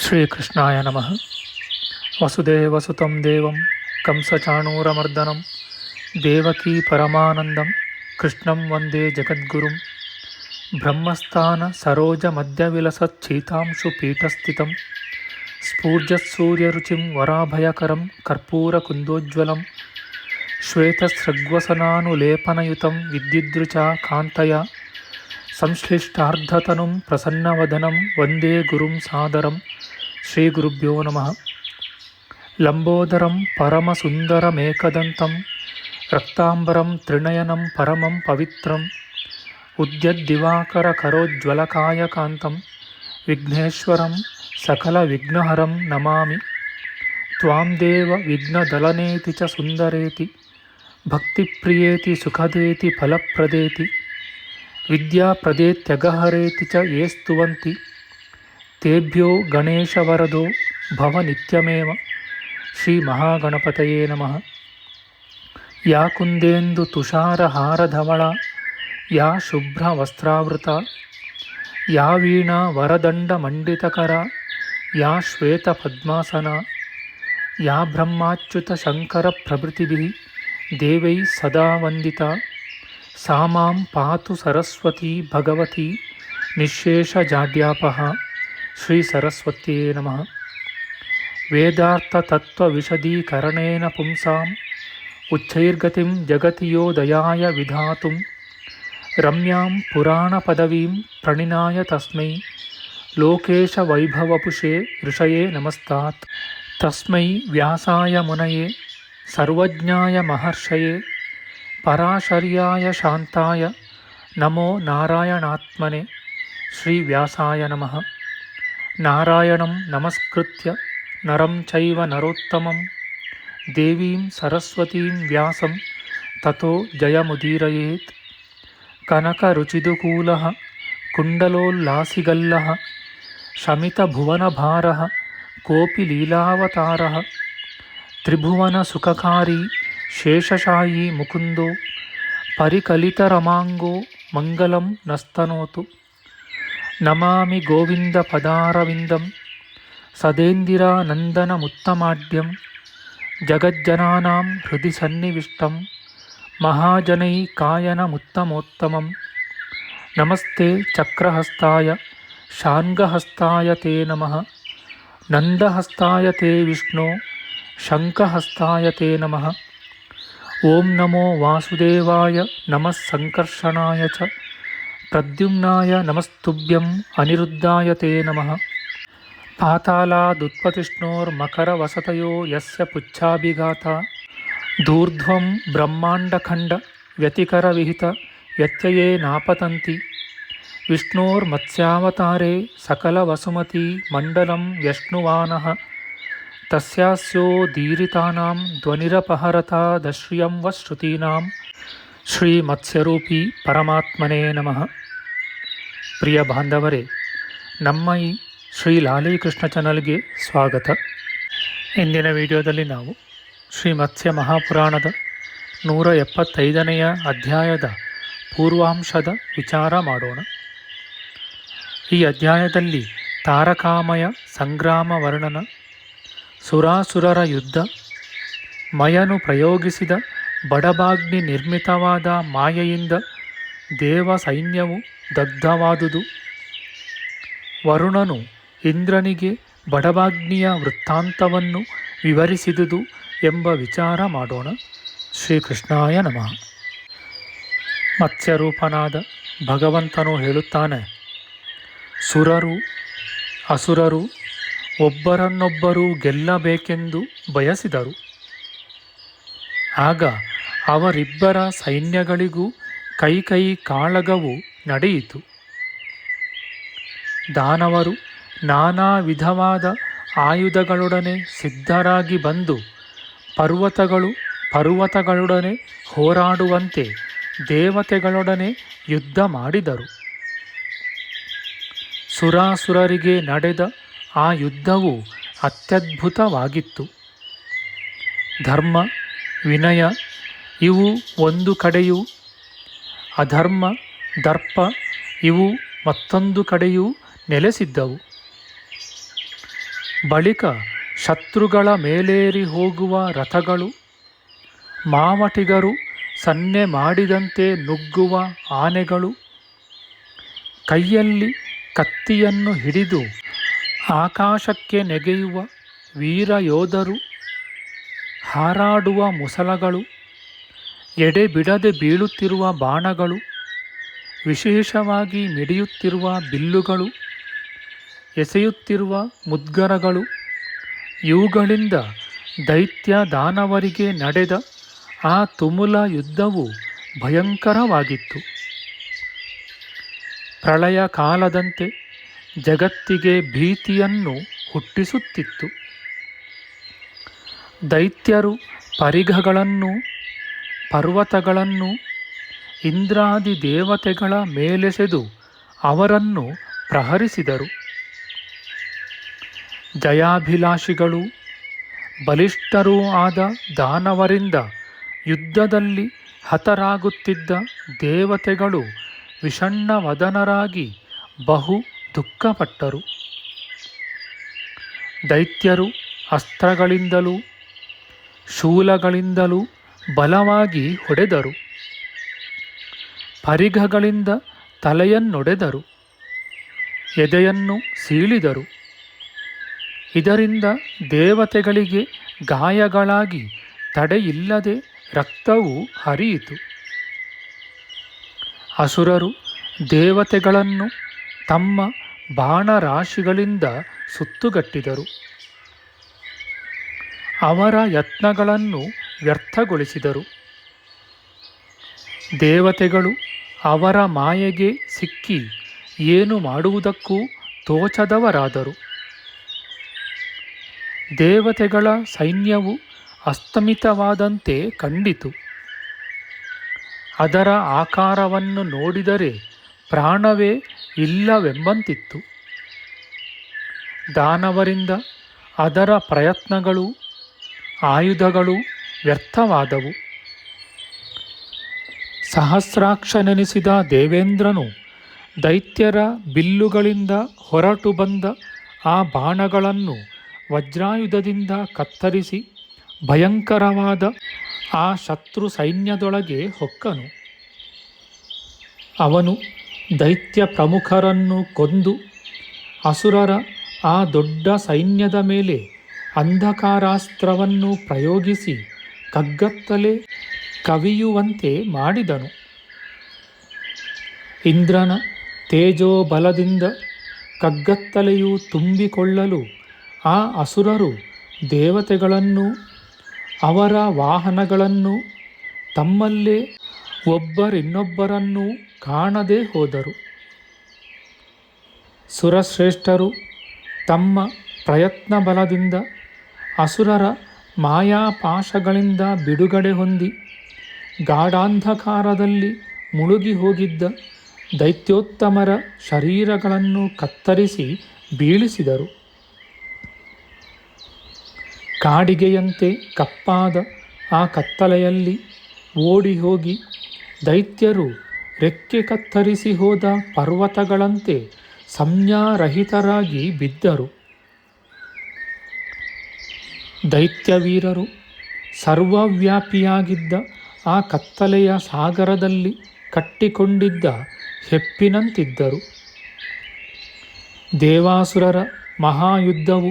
ಶ್ರೀಕೃಷ್ಣಾಯ ನಮಃ. ವಸುದೇವಸುತಂ ದೇವಂ ಕಂಸಚಾಣೂರಮರ್ದನಂ ದೇವಕೀ ಪರಮಾನಂದಂ ಕೃಷ್ಣಂ ವಂದೇ ಜಗದ್ಗುರುಂ. ಬ್ರಹ್ಮಸ್ಥಾನ ಸರೋಜ ಮಧ್ಯವಿಲಸಚ್ಛೀತಾಂಶು ಪೀಠಸ್ಥಿತಂ ಸ್ಫೂರ್ಜತ್ಸೂರ್ಯರುಚಿಂ ವರಾಭಯಕರಂ ಕರ್ಪೂರಕುಂದೋಜ್ವಲಂ ಶ್ವೇತಸೃಗ್ವಸನಾನುಲೇಪನಯುತಂ ವಿದ್ಯುದ್ರುಚಾ ಕಾಂತಯ ಸಂಶ್ಲಿಷ್ಟಾರ್ಧತನುಂ ಪ್ರಸನ್ನವದನಂ ವಂದೇ ಗುರುಂ ಸಾದರಂ. ಶ್ರೀ ಗುರುಭ್ಯೋ ನಮಃ. ಲಂಬೋದರಂ ಪರಮಸುಂದರಮೇಕದಂತಂ ರಕ್ತಾಂಬರಂ ತ್ರಿನಯನಂ ಪರಮಂ ಪವಿತ್ರಂ ಉದ್ಯದ್ದಿವಾಕರಕರೋಜ್ವಲಕಾಯಕಾಂತಂ ವಿಘ್ನೇಶ್ವರಂ ಸಕಲವಿಘ್ನಹರಂ ನಮಾಮಿ. ತ್ವಾಂ ದೇವ ವಿಘ್ನದಲನೇತಿ ಚ ಸುಂದರೇತಿ ಭಕ್ತಿಪ್ರಿಯೇತಿ ಸುಖದೇತಿ ಫಲಪ್ರದೇತಿ ವಿದ್ಯಾಪ್ರದೇತ್ಯಗಹರೇತಿ ಚ ಯೇ ಸ್ತುವಂತಿ ತೇಭ್ಯೋ ಗಣೇಶವರದೋ ಭವ ನಿತ್ಯಮೇವ. ಶ್ರೀ ಮಹಾಗಣಪತಯೇ ನಮಃ. ಯಾ ಕುಂದೇಂದು ತುಷಾರಹಾರಧವಳ ಯಾ ಶುಭ್ರವಸ್ತ್ರಾವೃತ ಯಾ ವೀಣಾ ವರದಂಡಮಂಡಿತಕರ ಯಾ ಶ್ವೇತಪದ್ಮಾಸನ ಯಾ ಬ್ರಹ್ಮಾಚ್ಯುತ ಶಂಕರ ಪ್ರಭೃತಿಭಿಃ ದೇವೈಃ ಸದಾ ವಂದಿತಾ ಸಾ ಮಾಂ ಪಾತು ಸರಸ್ವತೀ ಭಗವತಿ ನಿಶ್ಶೇಷಜಾಡ್ಯಾಪಃ. ಶ್ರೀ ಸರಸ್ವತ್ಯೇ ನಮಃ. ವೇದಾರ್ಥತತ್ವವಿಶದೀಕರಣೇನ ಪುಂಸಾಂ ಉಚ್ಚೈರ್ಗತಿಂ ಜಗತಿ ಯೋ ದಯಾಯ ವಿಧಾತುಂ ರಮ್ಯಾಂ ಪುರಾಣಪದವೀಂ ಪ್ರಣಿನಾಯ ತಸ್ಮೈ ಲೋಕೇಶವೈಭವಪುಷೇ ಋಷಯೇ ನಮಸ್ತಾತ್. ತಸ್ಮೈ ವ್ಯಾಸಾಯ ಮುನಯೇ ಸರ್ವಜ್ಞಾಯ ಮಹರ್ಷಯೇ ಪರಾಶರ್ಯಾಯ ಶಾಂತಾಯ ನಮೋ ನಾರಾಯಣಾತ್ಮನೆ. ಶ್ರೀ ವ್ಯಾಸಾಯ ನಮಃ. ನಾರಾಯಣಂ ನಮಸ್ಕೃತ್ಯ ನರಂ ಚೈವ ನರೋತ್ತಮಂ ದೇವೀಂ ಸರಸ್ವತೀಂ ವ್ಯಾಸಂ ತತೋ ಜಯಮುದೀರಯೇತ್. ಕನಕರುಚಿದುಕೂಲಃ ಕುಂಡಲೋಲ್ಲಾಸಿಗಲ್ಲಃ ಶಮಿತಭುವನಭಾರಃ ಕೋಪಿ ಲೀಲಾವತಾರಃ ತ್ರಿಭುವನಸುಖಕಾರಿ ಶೇಷಶಾಯೀ ಮುಕುಂದೋ ಪರಿಕಲಿತರಮಾಂಗೋ ಮಂಗಲಂ ನಸ್ತನೋತು. ನಮಾಮಿ ಗೋವಿಂದ ಪದಾರವಿಂದಂ ಸದೇಂದಿರಾನಂದನಮುತ್ತಮಾಡ್ಯಂ ಜಗಜ್ಜನಾನಾಂ ಹೃದಯ ಸನ್ನಿವಿಷ್ಟಂ ಮಹಾಜನೈಕಾಯನಮುತ್ತಮೋತ್ತಮಂ. ನಮಸ್ತೆ ಚಕ್ರಹಸ್ತಾಯ ಶಾರ್ङ्ಗಹಸ್ತಾಯ ತೇ ನಮಃ. ನಂದಹಸ್ತಾಯ ತೇ ವಿಷ್ಣೋ ಶಂಖಹಸ್ತಾಯ ತೇ ನಮಃ. ಓಂ ನಮೋ ವಾಸುದೇವಾಯ ನಮಃ ಸಂಕರ್ಷಣಾಯ ಚ ಪ್ರದ್ಯುಮ್ನಾಯ ನಮಸ್ತುಭ್ಯಂ ಅನಿರುದ್ಧಾಯ ತೇ ನಮಃ. ಪಾತಾಲಾದುತ್ಪತಿಷ್ಣೋರ್ಮಕರವಸತಯೋ ಯಸ್ಯ ಪುಚ್ಛಾಭಿಘಾತಾ ಧೂರ್ಧ್ವಂ ಬ್ರಹ್ಮಾಂಡಖಂಡ ವ್ಯತಿಕರವಿಹಿತ ವ್ಯತ್ಯಯೇ ನಾಪತಂತಿ. ವಿಷ್ಣೋರ್ಮತ್ಸ್ಯಾವತಾರೇ ಸಕಲವಸುಮತಿ ಮಂಡಲಂ ವ್ಯಶ್ನುವಾನಃ ತಸ್ಯಾಸ್ಯೋದೀರಿತಾನಾಂ ಧ್ವನಿರಪಹರತಾದಶ್ರಿಯಂ ವ ಶ್ರುತೀನಾಂ. ಶ್ರೀ ಮತ್ಸ್ಯರೂಪಿ ಪರಮಾತ್ಮನೇ ನಮಃ. ಪ್ರಿಯ ಬಾಂಧವರೇ, ನಮ್ಮ ಈ ಶ್ರೀ ಲಾಲೀಕೃಷ್ಣ ಚಾನಲ್ಗೆ ಸ್ವಾಗತ. ಇಂದಿನ ವಿಡಿಯೋದಲ್ಲಿ ನಾವು ಶ್ರೀ ಮತ್ಸ್ಯ ಮಹಾಪುರಾಣದ 175ನೆಯ ಅಧ್ಯಾಯದ ಪೂರ್ವಾಂಶದ ವಿಚಾರ ಮಾಡೋಣ. ಈ ಅಧ್ಯಾಯದಲ್ಲಿ ತಾರಕಾಮಯ ಸಂಗ್ರಾಮ ವರ್ಣನ, ಸುರಾಸುರರ ಯುದ್ಧ, ಮಯನು ಪ್ರಯೋಗಿಸಿದ ಬಡಬಾಗ್ನಿ ನಿರ್ಮಿತವಾದ ಮಾಯೆಯಿಂದ ದೇವ ಸೈನ್ಯವು ದಗ್ಧವಾದುದು, ವರುಣನು ಇಂದ್ರನಿಗೆ ಬಡಬಾಗ್ನಿಯ ವೃತ್ತಾಂತವನ್ನು ವಿವರಿಸಿದುದು ಎಂಬ ವಿಚಾರ ಮಾಡೋಣ. ಶ್ರೀಕೃಷ್ಣಾಯ ನಮಃ. ಮತ್ಸ್ಯರೂಪನಾದ ಭಗವಂತನು ಹೇಳುತ್ತಾನೆ, ಸುರರು ಅಸುರರು ಒಬ್ಬರನ್ನೊಬ್ಬರು ಗೆಲ್ಲಬೇಕೆಂದು ಬಯಸಿದರು. ಆಗ ಅವರಿಬ್ಬರ ಸೈನ್ಯಗಳಿಗೂ ಕೈ ಕಾಳಗವು ನಡೆಯಿತು. ದಾನವರು ನಾನಾ ವಿಧವಾದ ಆಯುಧಗಳೊಡನೆ ಸಿದ್ಧರಾಗಿ ಬಂದು ಪರ್ವತಗಳೊಡನೆ ಹೋರಾಡುವಂತೆ ದೇವತೆಗಳೊಡನೆ ಯುದ್ಧ ಮಾಡಿದರು. ಸುರಾಸುರರಿಗೆ ನಡೆದ ಆ ಯುದ್ಧವು ಅತ್ಯದ್ಭುತವಾಗಿತ್ತು. ಧರ್ಮ ವಿನಯ ಇವು ಒಂದು ಕಡೆಯೂ, ಅಧರ್ಮ ದರ್ಪ ಇವು ಮತ್ತೊಂದು ಕಡೆಯೂ ನೆಲೆಸಿದ್ದವು. ಬಳಿಕ ಶತ್ರುಗಳ ಮೇಲೇರಿ ಹೋಗುವ ರಥಗಳು, ಮಾವಟಿಗರು ಸನ್ನೆ ಮಾಡಿದಂತೆ ನುಗ್ಗುವ ಆನೆಗಳು, ಕೈಯಲ್ಲಿ ಕತ್ತಿಯನ್ನು ಹಿಡಿದು ಆಕಾಶಕ್ಕೆ ನೆಗೆಯುವ ವೀರ ಯೋಧರು, ಹಾರಾಡುವ ಮುಸಲಗಳು, ಎಡೆ ಬಿಡದೆ ಬೀಳುತ್ತಿರುವ ಬಾಣಗಳು, ವಿಶೇಷವಾಗಿ ಮಿಡಿಯುತ್ತಿರುವ ಬಿಲ್ಲುಗಳು, ಎಸೆಯುತ್ತಿರುವ ಮುದ್ಗರಗಳು, ಇವುಗಳಿಂದ ದೈತ್ಯ ದಾನವರಿಗೆ ನಡೆದ ಆ ತುಮುಲ ಯುದ್ಧವು ಭಯಂಕರವಾಗಿತ್ತು. ಪ್ರಳಯ ಕಾಲದಂತೆ ಜಗತ್ತಿಗೆ ಭೀತಿಯನ್ನು ಹುಟ್ಟಿಸುತ್ತಿತ್ತು. ದೈತ್ಯರು ಪರಿಘಗಳನ್ನು, ಪರ್ವತಗಳನ್ನು, ಇಂದ್ರಾದಿ ದೇವತೆಗಳ ಮೇಲೆಸೆದು ಅವರನ್ನು ಪ್ರಹರಿಸಿದರು. ಜಯಾಭಿಲಾಷಿಗಳು, ಬಲಿಷ್ಠರೂ ಆದ ದಾನವರಿಂದ ಯುದ್ಧದಲ್ಲಿ ಹತರಾಗುತ್ತಿದ್ದ ದೇವತೆಗಳು ವಿಷಣ್ಣವದನರಾಗಿ ಬಹು ದುಃಖಪಟ್ಟರು. ದೈತ್ಯರು ಅಸ್ತ್ರಗಳಿಂದಲೂ ಶೂಲಗಳಿಂದಲೂ ಬಲವಾಗಿ ಹೊಡೆದರು. ಪರಿಘಗಳಿಂದ ತಲೆಯನ್ನೊಡೆದರು, ಎದೆಯನ್ನು ಸೀಳಿದರು. ಇದರಿಂದ ದೇವತೆಗಳಿಗೆ ಗಾಯಗಳಾಗಿ ತಡೆಯಿಲ್ಲದೆ ರಕ್ತವು ಹರಿಯಿತು. ಅಸುರರು ದೇವತೆಗಳನ್ನು ತಮ್ಮ ಬಾಣರಾಶಿಗಳಿಂದ ಸುತ್ತುಗಟ್ಟಿದರು. ಅವರ ಯತ್ನಗಳನ್ನು ವ್ಯರ್ಥಗೊಳಿಸಿದರು. ದೇವತೆಗಳು ಅವರ ಮಾಯೆಗೆ ಸಿಕ್ಕಿ ಏನು ಮಾಡುವುದಕ್ಕೂ ತೋಚದವರಾದರು. ದೇವತೆಗಳ ಸೈನ್ಯವು ಅಸ್ತಮಿತವಾದಂತೆ ಕಂಡಿತು. ಅದರ ಆಕಾರವನ್ನು ನೋಡಿದರೆ ಪ್ರಾಣವೇ ಇಲ್ಲವೆಂಬಂತಿತ್ತು. ದಾನವರಿಂದ ಅದರ ಪ್ರಯತ್ನಗಳು, ಆಯುಧಗಳು ವ್ಯರ್ಥವಾದವು. ಸಹಸ್ರಾಕ್ಷನೆನಿಸಿದ ದೇವೇಂದ್ರನು ದೈತ್ಯರ ಬಿಲ್ಲುಗಳಿಂದ ಹೊರಟು ಬಂದ ಆ ಬಾಣಗಳನ್ನು ವಜ್ರಾಯುಧದಿಂದ ಕತ್ತರಿಸಿ ಭಯಂಕರವಾದ ಆ ಶತ್ರು ಸೈನ್ಯದೊಳಗೆ ಹೊಕ್ಕನು. ಅವನು ದೈತ್ಯ ಪ್ರಮುಖರನ್ನು ಕೊಂದು ಅಸುರರ ಆ ದೊಡ್ಡ ಸೈನ್ಯದ ಮೇಲೆ ಅಂಧಕಾರಾಸ್ತ್ರವನ್ನು ಪ್ರಯೋಗಿಸಿ ಕಗ್ಗತ್ತಲೆ ಕವಿಯುವಂತೆ ಮಾಡಿದನು. ಇಂದ್ರನ ತೇಜೋಬಲದಿಂದ ಕಗ್ಗತ್ತಲೆಯು ತುಂಬಿಕೊಳ್ಳಲು ಆ ಅಸುರರು ದೇವತೆಗಳನ್ನು, ಅವರ ವಾಹನಗಳನ್ನು, ತಮ್ಮಲ್ಲೇ ಒಬ್ಬರಿನ್ನೊಬ್ಬರನ್ನು ಕಾಣದೆ ಹೋದರು. ಸುರಶ್ರೇಷ್ಠರು ತಮ್ಮ ಪ್ರಯತ್ನ ಬಲದಿಂದ ಅಸುರರ ಮಾಯಾಪಾಶಗಳಿಂದ ಬಿಡುಗಡೆ ಹೊಂದಿ ಗಾಢಾಂಧಕಾರದಲ್ಲಿ ಮುಳುಗಿ ಹೋಗಿದ್ದ ದೈತ್ಯೋತ್ತಮರ ಶರೀರಗಳನ್ನು ಕತ್ತರಿಸಿ ಬೀಳಿಸಿದರು. ಕಾಡಿಗೆಯಂತೆ ಕಪ್ಪಾದ ಆ ಕತ್ತಲೆಯಲ್ಲಿ ಓಡಿ ಹೋಗಿ ದೈತ್ಯರು ರೆಕ್ಕೆ ಕತ್ತರಿಸಿ ಹೋದ ಪರ್ವತಗಳಂತೆ ಸಂಜ್ಞಾರಹಿತರಾಗಿ ಬಿದ್ದರು. ದೈತ್ಯವೀರರು ಸರ್ವವ್ಯಾಪಿಯಾಗಿದ್ದ ಆ ಕತ್ತಲೆಯ ಸಾಗರದಲ್ಲಿ ಕಟ್ಟಿಕೊಂಡಿದ್ದ ಹೆಪ್ಪಿನಂತಿದ್ದರು. ದೇವಾಸುರರ ಮಹಾಯುದ್ಧವು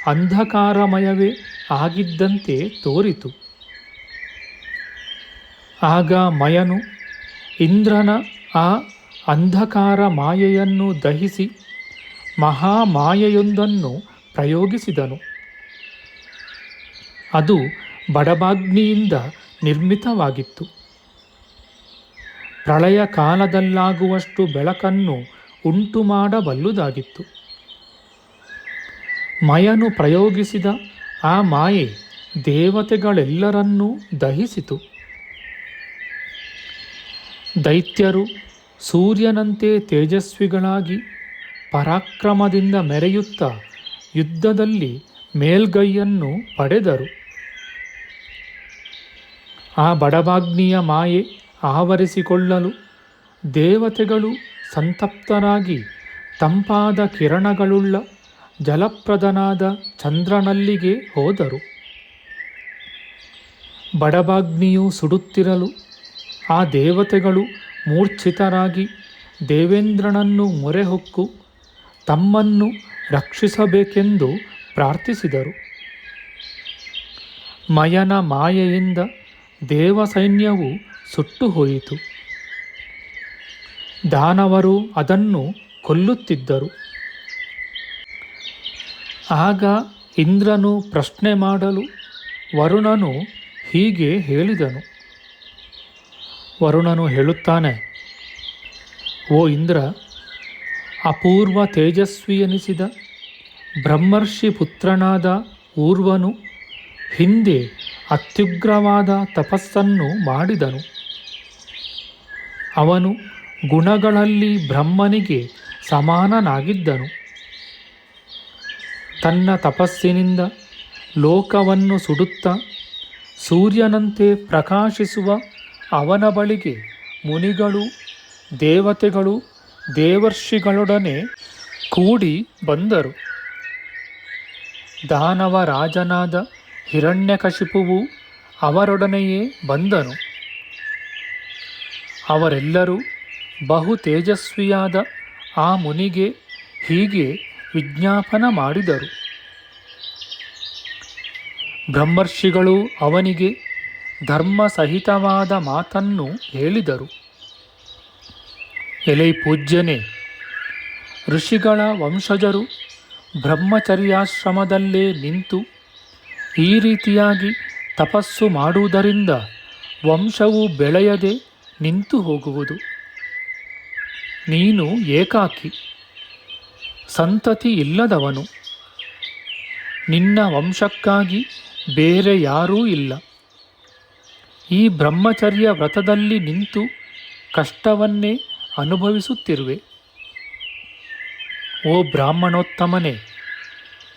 ಅಂಧಕಾರಮಯವೇ ಆಗಿದ್ದಂತೆ ತೋರಿತು. ಆಗ ಮಯನು ಇಂದ್ರನ ಆ ಅಂಧಕಾರ ಮಾಯೆಯನ್ನು ದಹಿಸಿ ಮಹಾಮಾಯೆಯೊಂದನ್ನು ಪ್ರಯೋಗಿಸಿದನು. ಅದು ಬಡಬಾಗ್ನಿಯಿಂದ ನಿರ್ಮಿತವಾಗಿತ್ತು. ಪ್ರಳಯ ಕಾಲದಲ್ಲಾಗುವಷ್ಟು ಬೆಳಕನ್ನು ಉಂಟು ಮಾಡಬಲ್ಲುದಾಗಿತ್ತು. ಮಯನು ಪ್ರಯೋಗಿಸಿದ ಆ ಮಾಯೆ ದೇವತೆಗಳೆಲ್ಲರನ್ನೂ ದಹಿಸಿತು. ದೈತ್ಯರು ಸೂರ್ಯನಂತೆ ತೇಜಸ್ವಿಗಳಾಗಿ ಪರಾಕ್ರಮದಿಂದ ಮೆರೆಯುತ್ತಾ ಯುದ್ಧದಲ್ಲಿ ಮೇಲ್ಗೈಯನ್ನು ಪಡೆದರು. ಆ ಬಡಬಾಗ್ನಿಯ ಮಾಯೆ ಆವರಿಸಿಕೊಳ್ಳಲು ದೇವತೆಗಳು ಸಂತಪ್ತರಾಗಿ ತಂಪಾದ ಕಿರಣಗಳುಳ್ಳ ಜಲಪ್ರದನಾದ ಚಂದ್ರನಲ್ಲಿಗೆ ಹೋದರು. ಬಡಬಾಗ್ನಿಯು ಸುಡುತ್ತಿರಲು ಆ ದೇವತೆಗಳು ಮೂರ್ಛಿತರಾಗಿ ದೇವೇಂದ್ರನನ್ನು ಮೊರೆಹೊಕ್ಕು ತಮ್ಮನ್ನು ರಕ್ಷಿಸಬೇಕೆಂದು ಪ್ರಾರ್ಥಿಸಿದರು. ಮಯನ ಮಾಯೆಯಿಂದ ದೇವಸೈನ್ಯವು ಸುಟ್ಟು ಹೋಯಿತು. ದಾನವರು ಅದನ್ನು ಕೊಲ್ಲುತ್ತಿದ್ದರು. ಆಗ ಇಂದ್ರನು ಪ್ರಶ್ನೆ ಮಾಡಲು ವರುಣನು ಹೀಗೆ ಹೇಳಿದನು. ವರುಣನು ಹೇಳುತ್ತಾನೆ, ಓ ಇಂದ್ರ, ಅಪೂರ್ವ ತೇಜಸ್ವಿ ಎನಿಸಿದ ಬ್ರಹ್ಮರ್ಷಿ ಪುತ್ರನಾದ ಊರ್ವನು ಹಿಂದೆ ಅತ್ಯುಗ್ರವಾದ ತಪಸ್ಸನ್ನು ಮಾಡಿದನು. ಅವನು ಗುಣಗಳಲ್ಲಿ ಬ್ರಹ್ಮನಿಗೆ ಸಮಾನನಾಗಿದ್ದನು. ತನ್ನ ತಪಸ್ಸಿನಿಂದ ಲೋಕವನ್ನು ಸುಡುತ್ತಾ ಸೂರ್ಯನಂತೆ ಪ್ರಕಾಶಿಸುವ ಅವನ ಬಳಿಗೆ ಮುನಿಗಳು, ದೇವತೆಗಳು, ದೇವರ್ಷಿಗಳೊಡನೆ ಕೂಡಿ ಬಂದರು. ದಾನವ ರಾಜನಾದ ಹಿರಣ್ಯಕಶಿಪುವು ಅವರೊಡನೆಯೇ ಬಂದನು. ಅವರೆಲ್ಲರೂ ಬಹು ತೇಜಸ್ವಿಯಾದ ಆ ಮುನಿಗೆ ಹೀಗೆ ವಿಜ್ಞಾಪನ ಮಾಡಿದರು. ಬ್ರಹ್ಮರ್ಷಿಗಳು ಅವನಿಗೆ ಧರ್ಮ ಸಹಿತವಾದ ಮಾತನ್ನು ಹೇಳಿದರು. ಎಲೈ ಪೂಜ್ಯನೇ, ಋಷಿಗಳ ವಂಶಜರು ಬ್ರಹ್ಮಚರ್ಯಾಶ್ರಮದಲ್ಲೇ ನಿಂತು ಈ ರೀತಿಯಾಗಿ ತಪಸ್ಸು ಮಾಡುವುದರಿಂದ ವಂಶವು ಬೆಳೆಯದೆ ನಿಂತು ಹೋಗುವುದು. ನೀನು ಏಕಾಕಿ, ಸಂತತಿ ಇಲ್ಲದವನು. ನಿನ್ನ ವಂಶಕ್ಕಾಗಿ ಬೇರೆ ಯಾರೂ ಇಲ್ಲ. ಈ ಬ್ರಹ್ಮಚರ್ಯ ವ್ರತದಲ್ಲಿ ನಿಂತು ಕಷ್ಟವನ್ನೇ ಅನುಭವಿಸುತ್ತಿರುವೆ. ಓ ಬ್ರಾಹ್ಮಣೋತ್ತಮನೇ,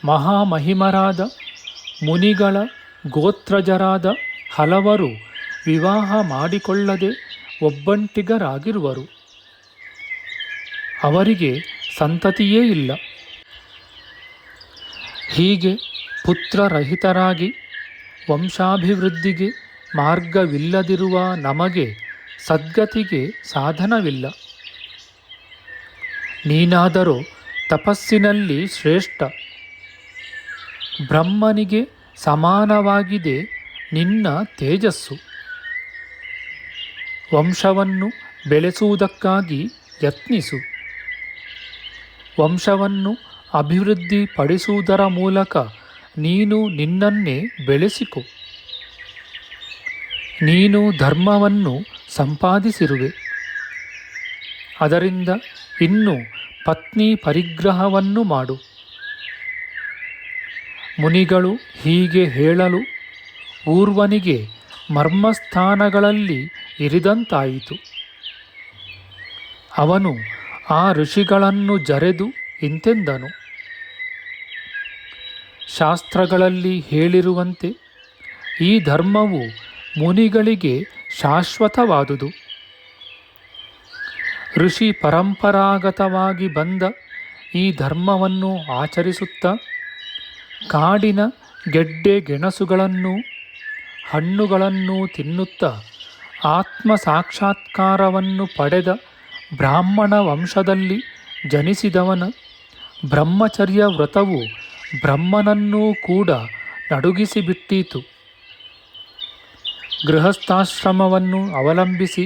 ಮಹಾಮಹಿಮರಾದ ಮುನಿಗಳ ಗೋತ್ರಜರಾದ ಹಲವರು ವಿವಾಹ ಮಾಡಿಕೊಳ್ಳದೆ ಒಬ್ಬಂಟಿಗರಾಗಿರುವರು. ಅವರಿಗೆ ಸಂತತಿಯೇ ಇಲ್ಲ. ಹೀಗೆ ಪುತ್ರರಹಿತರಾಗಿ ವಂಶಾಭಿವೃದ್ಧಿಗೆ ಮಾರ್ಗವಿಲ್ಲದಿರುವ ನಮಗೆ ಸದ್ಗತಿಗೆ ಸಾಧನವಿಲ್ಲ. ನೀನಾದರೋ ತಪಸ್ಸಿನಲ್ಲಿ ಶ್ರೇಷ್ಠ. ಬ್ರಹ್ಮನಿಗೆ ಸಮಾನವಾಗಿದೆ ನಿನ್ನ ತೇಜಸ್ಸು. ವಂಶವನ್ನು ಬೆಳೆಸುವುದಕ್ಕಾಗಿ ಯತ್ನಿಸು. ವಂಶವನ್ನು ಅಭಿವೃದ್ಧಿಪಡಿಸುವುದರ ಮೂಲಕ ನೀನು ನಿನ್ನನ್ನೇ ಬೆಳೆಸಿಕೊ. ನೀನು ಧರ್ಮವನ್ನು ಸಂಪಾದಿಸಿರುವೆ. ಅದರಿಂದ ಇನ್ನು ಪತ್ನಿ ಪರಿಗ್ರಹವನ್ನು ಮಾಡು. ಮುನಿಗಳು ಹೀಗೆ ಹೇಳಲು ಊರ್ವನಿಗೆ ಮರ್ಮಸ್ಥಾನಗಳಲ್ಲಿ ಇರಿದಂತಾಯಿತು. ಅವನು ಆ ಋಷಿಗಳನ್ನು ಜರೆದು ಇಂತೆಂದನು. ಶಾಸ್ತ್ರಗಳಲ್ಲಿ ಹೇಳಿರುವಂತೆ ಈ ಧರ್ಮವು ಮುನಿಗಳಿಗೆ ಶಾಶ್ವತವಾದುದು. ಋಷಿ ಪರಂಪರಾಗತವಾಗಿ ಬಂದ ಈ ಧರ್ಮವನ್ನು ಆಚರಿಸುತ್ತಾ ಕಾಡಿನ ಗೆಡ್ಡೆ ಗೆಣಸುಗಳನ್ನು ಹಣ್ಣುಗಳನ್ನು ತಿನ್ನುತ್ತಾ ಆತ್ಮ ಸಾಕ್ಷಾತ್ಕಾರವನ್ನು ಪಡೆದ ಬ್ರಾಹ್ಮಣ ವಂಶದಲ್ಲಿ ಜನಿಸಿದವನ ಬ್ರಹ್ಮಚರ್ಯ ವ್ರತವು ಬ್ರಹ್ಮನನ್ನೂ ಕೂಡ ನಡುಗಿಸಿಬಿಟ್ಟೀತು. ಗೃಹಸ್ಥಾಶ್ರಮವನ್ನು ಅವಲಂಬಿಸಿ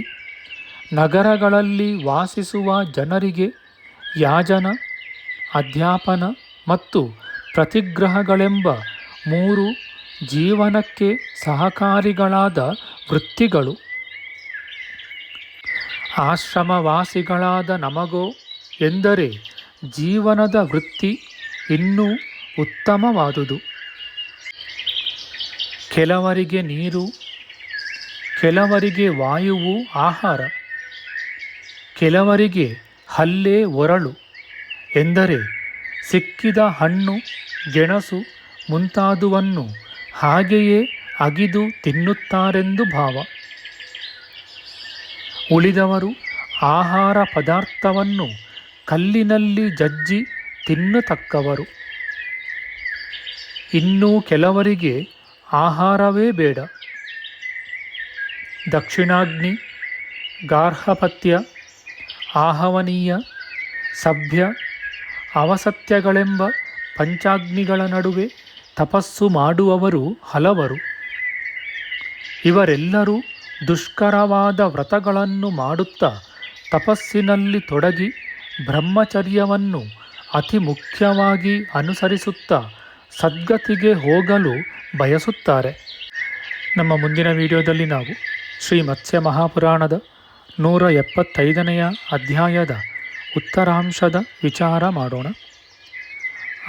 ನಗರಗಳಲ್ಲಿ ವಾಸಿಸುವ ಜನರಿಗೆ ಯಾಜನ, ಅಧ್ಯಾಪನ ಮತ್ತು ಪ್ರತಿಗ್ರಹಗಳೆಂಬ 3 ಜೀವನಕ್ಕೆ ಸಹಕಾರಿಗಳಾದ ವೃತ್ತಿಗಳು. ಆಶ್ರಮವಾಸಿಗಳಾದ ನಮಗೋ ಎಂದರೆ ಜೀವನದ ವೃತ್ತಿ ಇನ್ನೂ ಉತ್ತಮವಾದುದು. ಕೆಲವರಿಗೆ ನೀರು, ಕೆಲವರಿಗೆ ವಾಯುವು ಆಹಾರ, ಕೆಲವರಿಗೆ ಹಲ್ಲೆ ಒರಳು ಎಂದರೆ ಸಿಕ್ಕಿದ ಹಣ್ಣು, ಗೆಣಸು ಮುಂತಾದುವನ್ನು ಹಾಗೆಯೇ ಅಗಿದು ತಿನ್ನುತ್ತಾರೆಂದು ಭಾವ. ಉಳಿದವರು ಆಹಾರ ಪದಾರ್ಥವನ್ನು ಕಲ್ಲಿನಲ್ಲಿ ಜಜ್ಜಿ ತಿನ್ನತಕ್ಕವರು. ಇನ್ನೂ ಕೆಲವರಿಗೆ ಆಹಾರವೇ ಬೇಡ. ದಕ್ಷಿಣಾಗ್ನಿ, ಗಾರ್ಹಪತ್ಯ, ಆಹವನೀಯ, ಸಭ್ಯ, ಅವಸತ್ಯಗಳೆಂಬ ಪಂಚಾಗ್ನಿಗಳ ನಡುವೆ ತಪಸ್ಸು ಮಾಡುವವರು ಹಲವರು. ಇವರೆಲ್ಲರೂ ದುಷ್ಕರವಾದ ವ್ರತಗಳನ್ನು ಮಾಡುತ್ತಾ ತಪಸ್ಸಿನಲ್ಲಿ ತೊಡಗಿ ಬ್ರಹ್ಮಚರ್ಯವನ್ನು ಅತಿ ಮುಖ್ಯವಾಗಿ ಅನುಸರಿಸುತ್ತಾ ಸದ್ಗತಿಗೆ ಹೋಗಲು ಬಯಸುತ್ತಾರೆ. ನಮ್ಮ ಮುಂದಿನ ವಿಡಿಯೋದಲ್ಲಿ ನಾವು ಶ್ರೀ ಮತ್ಸ್ಯ ಮಹಾಪುರಾಣದ 175ನೇ ಅಧ್ಯಾಯದ ಉತ್ತರಾಂಶದ ವಿಚಾರ ಮಾಡೋಣ.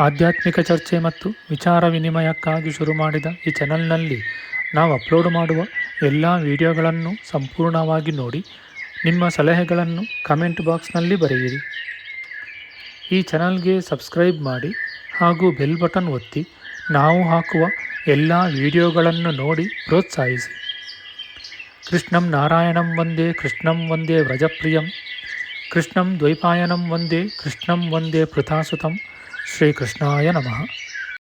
ಆಧ್ಯಾತ್ಮಿಕ ಚರ್ಚೆ ಮತ್ತು ವಿಚಾರ ವಿನಿಮಯಕ್ಕಾಗಿ ಶುರು ಮಾಡಿದ ಈ ಚಾನಲ್ನಲ್ಲಿ ನಾವು ಅಪ್ಲೋಡ್ ಮಾಡುವ ಎಲ್ಲ ವಿಡಿಯೋಗಳನ್ನು ಸಂಪೂರ್ಣವಾಗಿ ನೋಡಿ ನಿಮ್ಮ ಸಲಹೆಗಳನ್ನು ಕಮೆಂಟ್ ಬಾಕ್ಸ್ನಲ್ಲಿ ಬರೆಯಿರಿ. ಈ ಚಾನಲ್ಗೆ ಸಬ್ಸ್ಕ್ರೈಬ್ ಮಾಡಿ ಹಾಗೂ ಬೆಲ್ ಬಟನ್ ಒತ್ತಿ ನಾವು ಹಾಕುವ ಎಲ್ಲ ವಿಡಿಯೋಗಳನ್ನು ನೋಡಿ ಪ್ರೋತ್ಸಾಹಿಸಿ. ಕೃಷ್ಣಂ ನಾರಾಯಣಂ ವಂದೇ ಕೃಷ್ಣಂ ವಂದೇ ವ್ರಜಪ್ರಿಯಂ ಕೃಷ್ಣಂ ದ್ವೈಪಾಯನಂ ವಂದೇ ಕೃಷ್ಣಂ ವಂದೇ ಪೃಥಾಸುತಂ. ಶ್ರೀಕೃಷ್ಣಾಯ ನಮಃ.